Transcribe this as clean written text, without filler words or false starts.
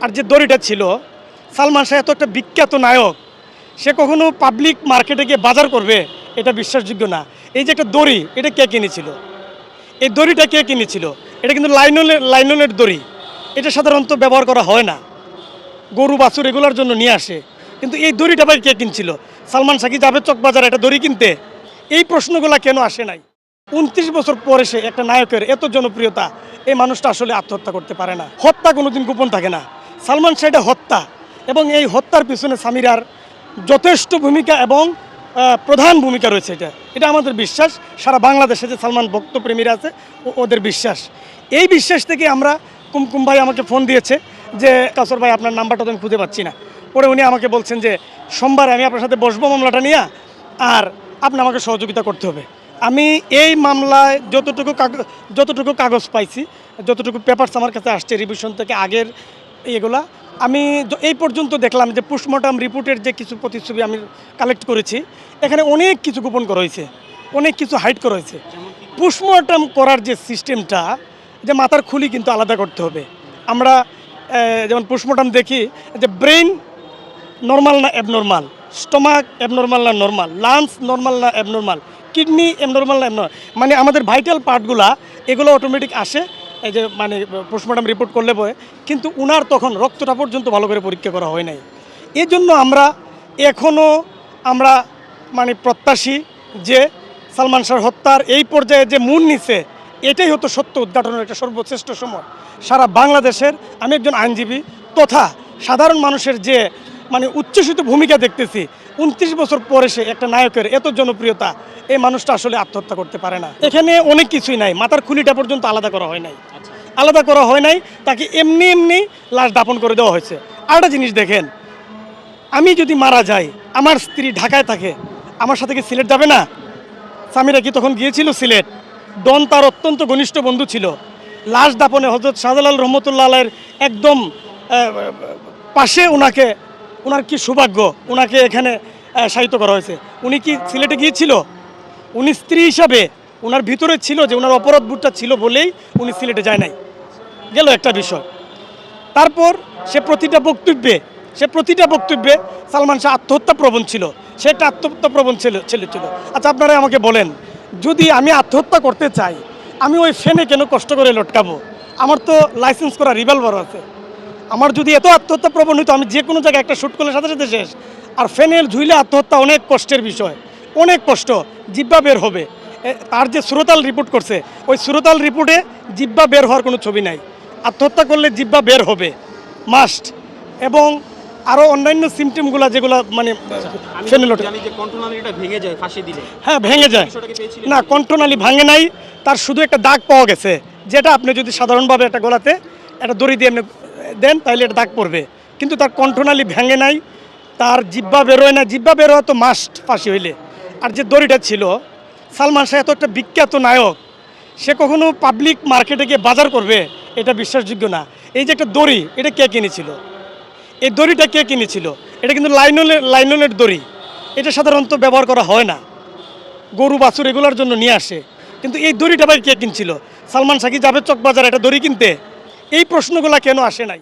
আর যে দড়িটা ছিল, সালমান শাহ এত একটা বিখ্যাত নায়ক, সে কখনো পাবলিক মার্কেটে গিয়ে বাজার করবে এটা বিশ্বাসযোগ্য না। এই যে একটা দড়ি, এটা কে কিনেছিল? এই দড়িটা কে কিনেছিল? এটা কিন্তু লাইননের দড়ি। এটা সাধারণত ব্যবহার করা হয় না, গরু বাছুর এগুলোর জন্য নিয়ে আসে। কিন্তু এই দড়িটা ভাই কে কিনছিল? সালমান শাহ কি যাবে চকবাজারে একটা দড়ি কিনতে? এই প্রশ্নগুলো কেন আসে নাই? 29 বছর পরে সে একটা নায়কের এত জনপ্রিয়তা, এই মানুষটা আসলে আত্মহত্যা করতে পারে না। হত্যা কোনোদিন গোপন থাকে না। সালমান শাহ এটা হত্যা, এবং এই হত্যার পিছনে সামিরার যথেষ্ট ভূমিকা এবং প্রধান ভূমিকা রয়েছে। এটা আমাদের বিশ্বাস, সারা বাংলাদেশে যে সালমান ভক্তপ্রেমীরা আছে ওদের বিশ্বাস। এই বিশ্বাস থেকে আমরা, কুমকুম ভাই আমাকে ফোন দিয়েছে যে কাসর ভাই আপনার নাম্বারটা তো আমি খুঁজে পাচ্ছি না। পরে উনি আমাকে বলছেন যে সোমবারে আমি আপনার সাথে বসবো মামলাটা নিয়ে, আর আপনি আমাকে সহযোগিতা করতে হবে। আমি এই মামলায় যতটুকু কাগজ পাইছি, যতটুকু পেপারস আমার কাছে আসছে রিভিশন থেকে আগের এগুলা, আমি এই পর্যন্ত দেখলাম যে পোস্টমর্টম রিপোর্টের যে কিছু প্রতিচ্ছবি আমি কালেক্ট করেছি, এখানে অনেক কিছু গোপন করা হয়েছে, অনেক কিছু হাইড করা হয়েছে। পোস্টমর্টম করার যে সিস্টেমটা, যে মাথার খুলি কিন্তু আলাদা করতে হবে। আমরা যেমন পোস্টমর্টম দেখি যে ব্রেন নর্মাল না অ্যাবনর্মাল, স্টমাক অ্যাবনর্মাল না নর্মাল, লাংস নর্মাল না অ্যাবনর্মাল, কিডনি অ্যাবনর্মাল না অ্যাবনর্মাল, মানে আমাদের ভাইটাল পার্টগুলা এগুলো অটোমেটিক আসে এই যে মানে পোস্টমর্টম রিপোর্ট করলে পরে। কিন্তু উনার তখন রক্তটা পর্যন্ত ভালো করে পরীক্ষা করা হয় নাই। এই জন্য আমরা মানে প্রত্যাশী যে সালমান শাহর হত্যার এই পর্যায়ে যে মূল নিছে, এটাই হতো সত্য উদ্ঘাটনের একটা সর্বশ্রেষ্ঠ সময়। সারা বাংলাদেশের আমি একজন আইনজীবী তথা সাধারণ মানুষের যে মানে উচ্ছ্বসিত ভূমিকা দেখতেছি, 29 বছর পরে সে একটা নায়কের এত জনপ্রিয়তা, এই মানুষটা আসলে আত্মহত্যা করতে পারে না। এখানে অনেক কিছুই নাই, মাথার খুলিটা পর্যন্ত আলাদা করা হয় নাই, তাকে এমনি লাশ দাপন করে দেওয়া হয়েছে। আরেকটা জিনিস দেখেন, আমি যদি মারা যাই, আমার স্ত্রী ঢাকায় থাকে, আমার সাথে কি সিলেট যাবে না? সামিরা কি তখন গিয়েছিল সিলেট? ডন তার অত্যন্ত ঘনিষ্ঠ বন্ধু ছিল। লাশ দাপনে হযরত শাহজালাল রহমতুল্লাহ আলাইহির একদম পাশে ওনার কি সৌভাগ্য, ওনাকে এখানে শায়িত করা হয়েছে। উনি কি সিলেটে গিয়েছিল? উনি স্ত্রী হিসাবে ওনার ভিতরে ছিল যে ওনার অপরাধবোধটা ছিল বলেই উনি সিলেটে যায় নাই, গেল একটা বিষয়। তারপর সে প্রতিটা বক্তব্যে সালমান শাহ আত্মহত্যা প্রবণ ছিল, সে একটা আত্মহত্যা প্রবণ ছেলে ছিল। আচ্ছা আপনারা আমাকে বলেন, যদি আমি আত্মহত্যা করতে চাই, আমি ওই ফেনে কেন কষ্ট করে লটকাবো? আমার তো লাইসেন্স করা রিভলভার আছে। আমার যদি এত আত্মহত্যা প্রবণ হইতো, আমি যে কোনো জায়গায় একটা শ্যুট করলে সাথে সাথে শেষ। আর ফেনের ঝুইলে আত্মহত্যা অনেক কষ্টের বিষয়, অনেক কষ্ট, জিব্বা বের হবে। তার যে সুরতাল রিপোর্ট করছে, ওই সুরতাল রিপোর্টে জিব্বা বের হওয়ার কোনো ছবি নাই। আত্মহত্যা করলে জিব্বা বের হবে মাস্ট, এবং আরও অন্যান্য সিমটমগুলো যেগুলো মানে হ্যাঁ ভেঙে যায় না, কণ্ঠনালী ভাঙে নাই, তার শুধু একটা দাগ পাওয়া গেছে, যেটা আপনি যদি সাধারণভাবে একটা গলাতে একটা দড়ি দিয়ে এমনি দেন তাহলে এটা দাগ পড়বে, কিন্তু তার কণ্ঠনালী ভেঙে নাই, তার জিব্বা বেরোয় না। জিব্বা বের হওয়া তো মাস্ট ফাঁসি হইলে। আর যে দড়িটা ছিল, সালমান শাহ এত একটা বিখ্যাত নায়ক, সে কখনো পাবলিক মার্কেটে গিয়ে বাজার করবে এটা বিশ্বাসযোগ্য না। এই যে একটা দড়ি, এটা কে কিনেছিল? এই দড়িটা কে কিনেছিল? এটা কিন্তু লাইননের দড়ি। এটা সাধারণত ব্যবহার করা হয় না, গরু বাছুর এগুলোর জন্য নিয়ে আসে। কিন্তু এই দড়িটা ভাই কে কিনছিল? সালমান শাহ কি যাবে চকবাজারে একটা দড়ি কিনতে? এই প্রশ্নগুলো কেন আসে নাই?